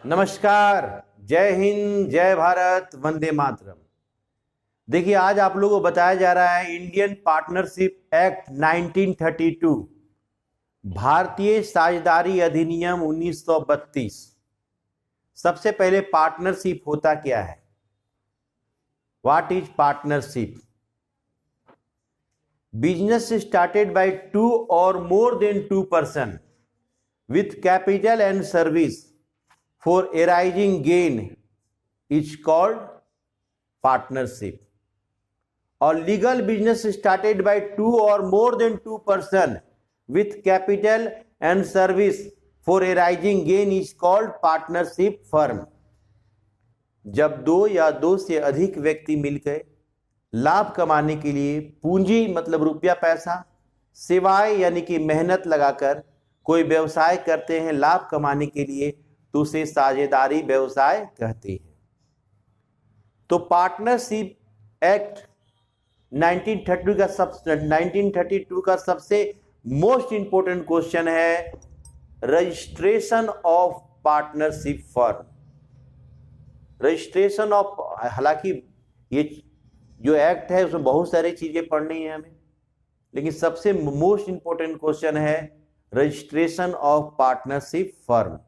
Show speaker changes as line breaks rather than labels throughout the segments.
नमस्कार। जय हिंद, जय भारत, वंदे मातरम। देखिए, आज आप लोगों को बताया जा रहा है इंडियन पार्टनरशिप एक्ट 1932, भारतीय साझेदारी अधिनियम 1932। सबसे पहले पार्टनरशिप होता क्या है? What is partnership? Business started by two और more than two person with capital and service for arising gain is called partnership. Or legal business started by two or more than two person with capital and service for arising gain is called partnership firm. जब दो या दो से अधिक व्यक्ति मिलकर लाभ कमाने के लिए पूंजी मतलब रुपया पैसा, सेवाएं यानी कि मेहनत लगाकर कोई व्यवसाय करते हैं लाभ कमाने के लिए, तो उसे साझेदारी व्यवसाय कहते हैं। तो पार्टनरशिप एक्ट 1932 का सबसे मोस्ट इंपोर्टेंट क्वेश्चन है registration of partnership firm. Registration of, हालांकि ये जो एक्ट है उसमें बहुत सारी चीजें पढ़नी है हमें, लेकिन सबसे मोस्ट इंपोर्टेंट क्वेश्चन है रजिस्ट्रेशन ऑफ पार्टनरशिप फर्म।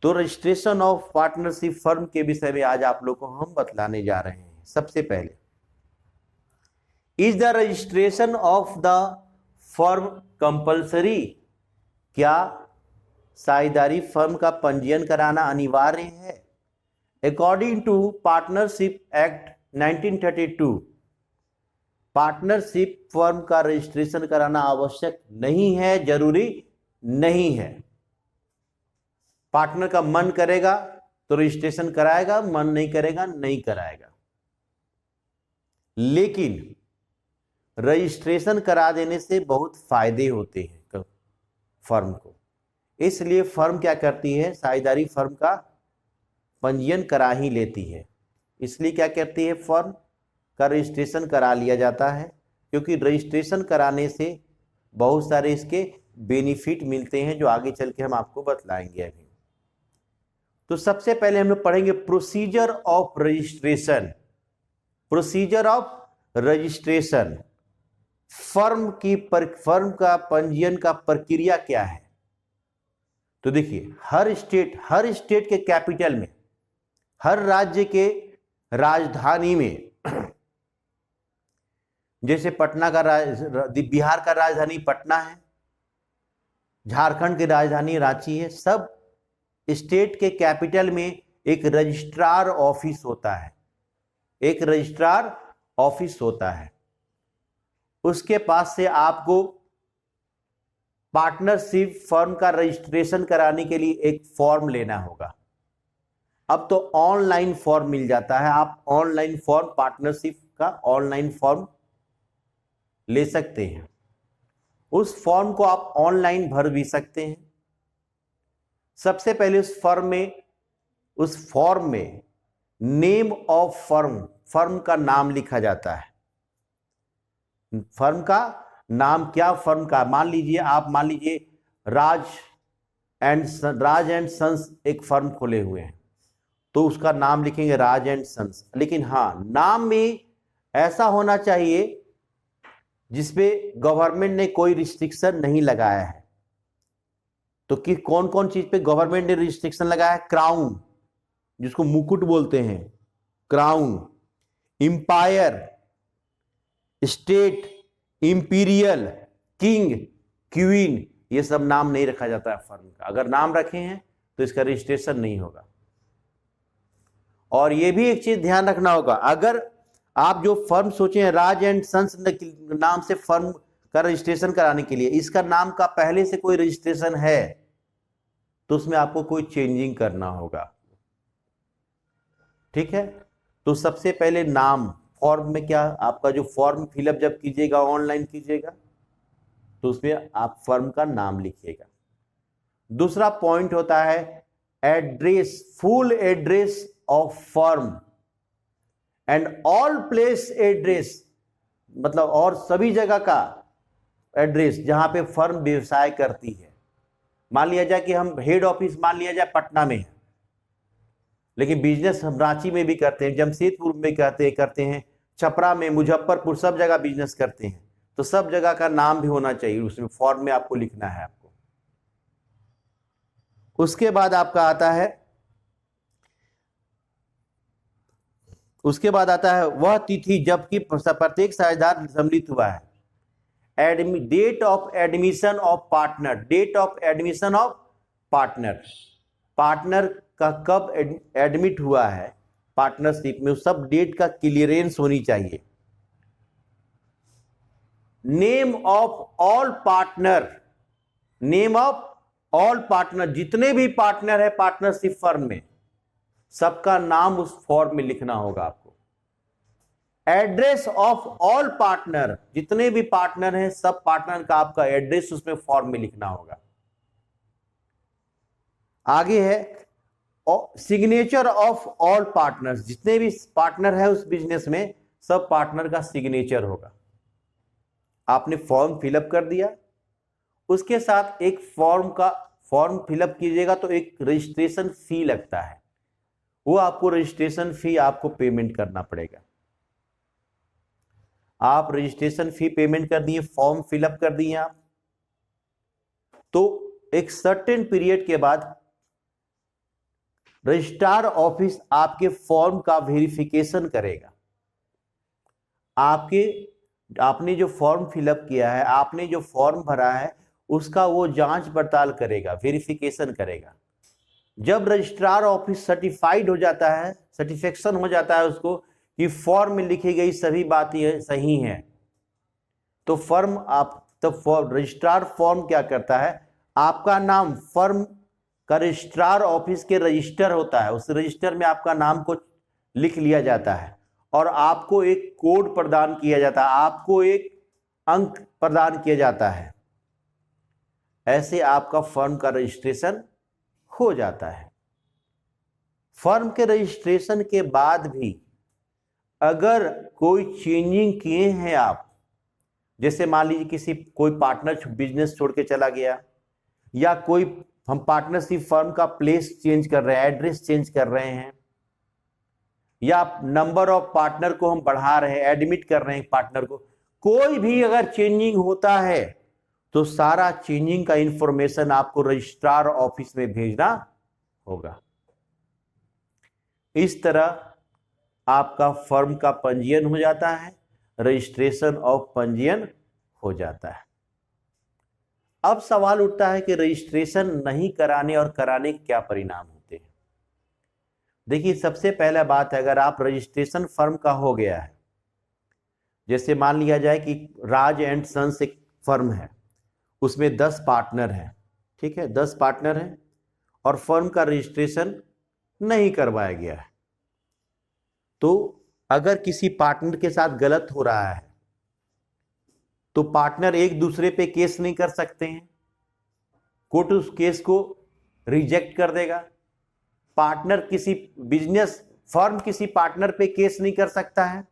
तो रजिस्ट्रेशन ऑफ पार्टनरशिप फर्म के विषय में आज आप लोग को हम बतलाने जा रहे हैं। सबसे पहले, is the registration of the firm compulsory? क्या साझेदारी फर्म का पंजीयन कराना अनिवार्य है? According to partnership act 1932, partnership firm का रजिस्ट्रेशन कराना आवश्यक नहीं है, जरूरी नहीं है। पार्टनर का मन करेगा तो रजिस्ट्रेशन कराएगा, मन नहीं करेगा नहीं कराएगा। लेकिन रजिस्ट्रेशन करा देने से बहुत फायदे होते हैं फर्म को, इसलिए फर्म क्या करती है, साझेदारी फर्म का पंजीयन करा ही लेती है। इसलिए क्या करती है, फर्म का रजिस्ट्रेशन करा लिया जाता है, क्योंकि रजिस्ट्रेशन कराने से बहुत सारे इसके बेनिफिट मिलते हैं जो आगे चल के हम आपको बतलाएंगे अभी। तो सबसे पहले हम लोग पढ़ेंगे procedure of registration. Procedure of registration, firm का पंजीयन का प्रक्रिया क्या है? तो देखिए, हर स्टेट के कैपिटल में, हर राज्य के राजधानी में, जैसे पटना का बिहार का राजधानी पटना है, झारखंड की राजधानी रांची है, सब स्टेट के कैपिटल में एक रजिस्ट्रार ऑफिस होता है। एक रजिस्ट्रार ऑफिस होता है, उसके पास से आपको पार्टनरशिप फर्म का रजिस्ट्रेशन कराने के लिए एक फॉर्म लेना होगा। अब तो ऑनलाइन फॉर्म मिल जाता है, आप ऑनलाइन फॉर्म, पार्टनरशिप का ऑनलाइन फॉर्म ले सकते हैं। उस फॉर्म को आप ऑनलाइन भर भी सकते हैं। सबसे पहले उस फॉर्म में नेम ऑफ फर्म का नाम लिखा जाता है। फर्म का नाम क्या, फर्म का मान लीजिए राज एंड सन्स एक फर्म खोले हुए हैं, तो उसका नाम लिखेंगे राज एंड सन्स। लेकिन हाँ, नाम में ऐसा होना चाहिए जिसपे गवर्नमेंट ने कोई रिस्ट्रिक्शन नहीं लगाया है। तो कि कौन कौन चीज पे गवर्नमेंट ने रिस्ट्रिक्शन लगाया है? क्राउन, जिसको मुकुट बोलते हैं, crown, empire, state, imperial, king, queen, ये सब नाम नहीं रखा जाता है फर्म का। अगर नाम रखे हैं तो इसका रजिस्ट्रेशन नहीं होगा। और ये भी एक चीज ध्यान रखना होगा, अगर आप जो फर्म सोचे राज एंड सन्स नाम से फर्म का रजिस्ट्रेशन कराने के लिए, इसका नाम का पहले से कोई रजिस्ट्रेशन है तो उसमें आपको कोई चेंजिंग करना होगा। ठीक है, तो सबसे पहले नाम, फॉर्म में क्या, आपका जो फॉर्म फिलअप जब कीजिएगा, ऑनलाइन कीजिएगा, तो उसमें आप फर्म का नाम लिखिएगा। दूसरा पॉइंट होता है address, full address of firm and all place address, मतलब और सभी जगह का एड्रेस जहां पे फर्म व्यवसाय करती है। मान लिया जाए कि हम हेड ऑफिस मान लिया जाए पटना में है, लेकिन बिजनेस हम रांची में भी करते हैं, जमशेदपुर में करते हैं, छपरा में, मुजफ्फरपुर, सब जगह बिजनेस करते हैं, तो सब जगह का नाम भी होना चाहिए उसमें, फॉर्म में आपको लिखना है आपको। उसके बाद आपका आता है, उसके बाद आता है वह तिथि जबकि प्रत्येक साझेदार सम्मिलित हुआ है। Date of admission of partner, date of admission of partner, partner का कब एडमिट हुआ है पार्टनरशिप में, उस सब डेट का क्लियरेंस होनी चाहिए। Name of all partner, name of all partner, जितने भी पार्टनर है पार्टनरशिप फर्म में, सबका नाम उस फॉर्म में लिखना होगा आपको। एड्रेस ऑफ ऑल पार्टनर, जितने भी पार्टनर हैं सब पार्टनर का आपका एड्रेस उसमें फॉर्म में लिखना होगा। आगे है सिग्नेचर ऑफ ऑल पार्टनर्स, जितने भी पार्टनर है उस बिजनेस में सब पार्टनर का सिग्नेचर होगा। आपने फॉर्म फिलअप कर दिया, उसके साथ एक फॉर्म फिलअप कीजिएगा तो एक रजिस्ट्रेशन फी लगता है, वो आपको रजिस्ट्रेशन फी आपको पेमेंट करना पड़ेगा। आप रजिस्ट्रेशन फी पेमेंट कर दिए, फॉर्म फिलअप कर दिए आप, तो एक सर्टेन पीरियड के बाद रजिस्ट्रार ऑफिस आपके फॉर्म का वेरिफिकेशन करेगा। आपने जो फॉर्म फिलअप किया है, आपने जो फॉर्म भरा है, उसका वो जांच पड़ताल करेगा, वेरिफिकेशन करेगा। जब रजिस्ट्रार ऑफिस सर्टिफाइड हो जाता है, सर्टिफिकेशन हो जाता है उसको कि फॉर्म में लिखी गई सभी बातें सही हैं, तो रजिस्ट्रार फॉर्म क्या करता है, आपका नाम फर्म का रजिस्ट्रार ऑफिस के रजिस्टर होता है, उस रजिस्टर में आपका नाम को लिख लिया जाता है और आपको एक कोड प्रदान किया जाता है, आपको एक अंक प्रदान किया जाता है। ऐसे आपका फर्म का रजिस्ट्रेशन हो जाता है। फर्म के रजिस्ट्रेशन के बाद भी अगर कोई चेंजिंग किए हैं आप, जैसे मान लीजिए कोई पार्टनर बिजनेस छोड़ के चला गया, या कोई हम पार्टनरशिप फर्म का प्लेस चेंज कर रहे हैं, एड्रेस चेंज कर रहे हैं, या नंबर ऑफ पार्टनर को हम बढ़ा रहे हैं, एडमिट कर रहे हैं पार्टनर को, कोई भी अगर चेंजिंग होता है तो सारा चेंजिंग का इंफॉर्मेशन आपको रजिस्ट्रार ऑफिस में भेजना होगा। इस तरह आपका फर्म का पंजीयन हो जाता है, रजिस्ट्रेशन ऑफ पंजीयन हो जाता है। अब सवाल उठता है कि रजिस्ट्रेशन नहीं कराने और कराने के क्या परिणाम होते हैं। देखिए, सबसे पहला बात है, अगर आप रजिस्ट्रेशन फर्म का हो गया है, जैसे मान लिया जाए कि राज एंड सन्स एक फर्म है, उसमें 10 पार्टनर हैं, ठीक है, 10 पार्टनर हैं और फर्म का रजिस्ट्रेशन नहीं करवाया गया है, तो अगर किसी पार्टनर के साथ गलत हो रहा है तो पार्टनर एक दूसरे पे केस नहीं कर सकते हैं, कोर्ट उस केस को रिजेक्ट कर देगा। पार्टनर फर्म किसी पार्टनर पे केस नहीं कर सकता है,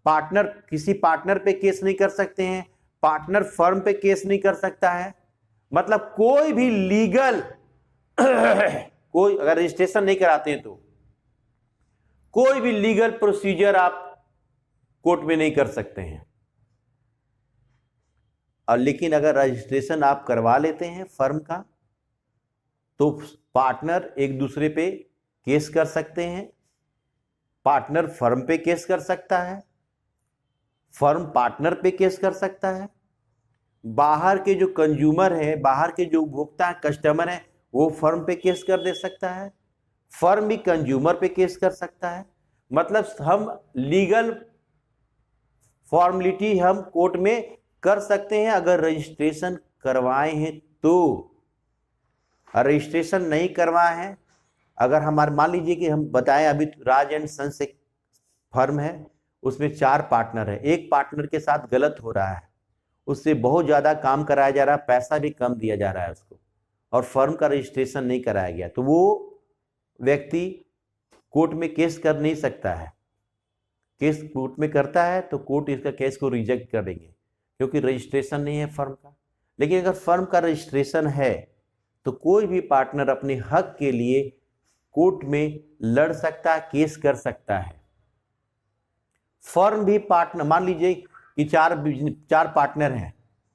पार्टनर किसी पार्टनर पे केस नहीं कर सकते हैं, पार्टनर फर्म पे केस नहीं कर सकता है। मतलब कोई भी लीगल कोई अगर रजिस्ट्रेशन नहीं कराते हैं तो कोई भी लीगल प्रोसीजर आप कोर्ट में नहीं कर सकते हैं। और लेकिन अगर रजिस्ट्रेशन आप करवा लेते हैं फर्म का, तो पार्टनर एक दूसरे पे केस कर सकते हैं, पार्टनर फर्म पे केस कर सकता है, फर्म पार्टनर पे केस कर सकता है, बाहर के जो कंज्यूमर है, बाहर के जो उपभोक्ता है, कस्टमर है, वो फर्म पे केस कर दे सकता है, फर्म भी कंज्यूमर पे केस कर सकता है। मतलब हम लीगल फॉर्मेलिटी हम कोर्ट में कर सकते हैं अगर रजिस्ट्रेशन करवाए हैं तो। रजिस्ट्रेशन नहीं करवाए हैं, अगर हमारे मान लीजिए कि हम बताएं अभी राज एंड सन्स एक फर्म है, उसमें 4 पार्टनर है, एक पार्टनर के साथ गलत हो रहा है, उससे बहुत ज़्यादा काम कराया जा रहा है, पैसा भी कम दिया जा रहा है उसको, और फर्म का रजिस्ट्रेशन नहीं कराया गया, तो वो व्यक्ति कोर्ट में केस कर नहीं सकता है। केस कोर्ट में करता है तो कोर्ट इसका केस को रिजेक्ट कर देंगे क्योंकि रजिस्ट्रेशन नहीं है फर्म का। लेकिन अगर फर्म का रजिस्ट्रेशन है तो कोई भी पार्टनर अपने हक के लिए कोर्ट में लड़ सकता है, केस कर सकता है। फर्म भी पार्टनर, मान लीजिए कि चार पार्टनर हैं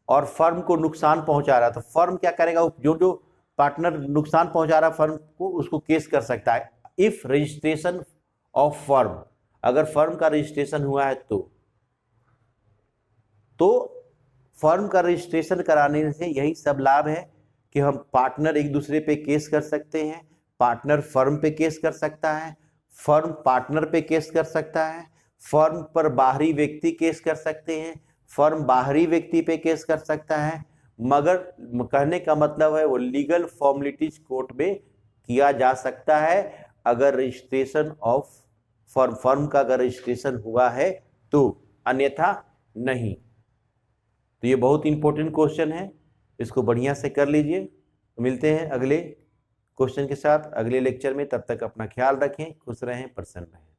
और फर्म को नुकसान पहुंचा रहा है, तो फर्म क्या करेगा, जो पार्टनर नुकसान पहुंचा रहा है फर्म को, उसको केस कर सकता है। इफ रजिस्ट्रेशन ऑफ फर्म, अगर फर्म का रजिस्ट्रेशन हुआ है तो फर्म का रजिस्ट्रेशन कराने से यही सब लाभ है कि हम पार्टनर एक दूसरे पे केस कर सकते हैं, पार्टनर फर्म पे केस कर सकता है, फर्म पार्टनर पे केस कर सकता है, फर्म पर बाहरी व्यक्ति केस कर सकते हैं, फर्म बाहरी व्यक्ति पे केस कर सकता है। मगर कहने का मतलब है वो लीगल फॉर्मेलिटीज कोर्ट में किया जा सकता है अगर रजिस्ट्रेशन ऑफ फर्म का अगर रजिस्ट्रेशन हुआ है तो, अन्यथा नहीं। तो ये बहुत इंपॉर्टेंट क्वेश्चन है, इसको बढ़िया से कर लीजिए। मिलते हैं अगले क्वेश्चन के साथ अगले लेक्चर में, तब तक अपना ख्याल रखें, खुश रहें, प्रसन्न रहें।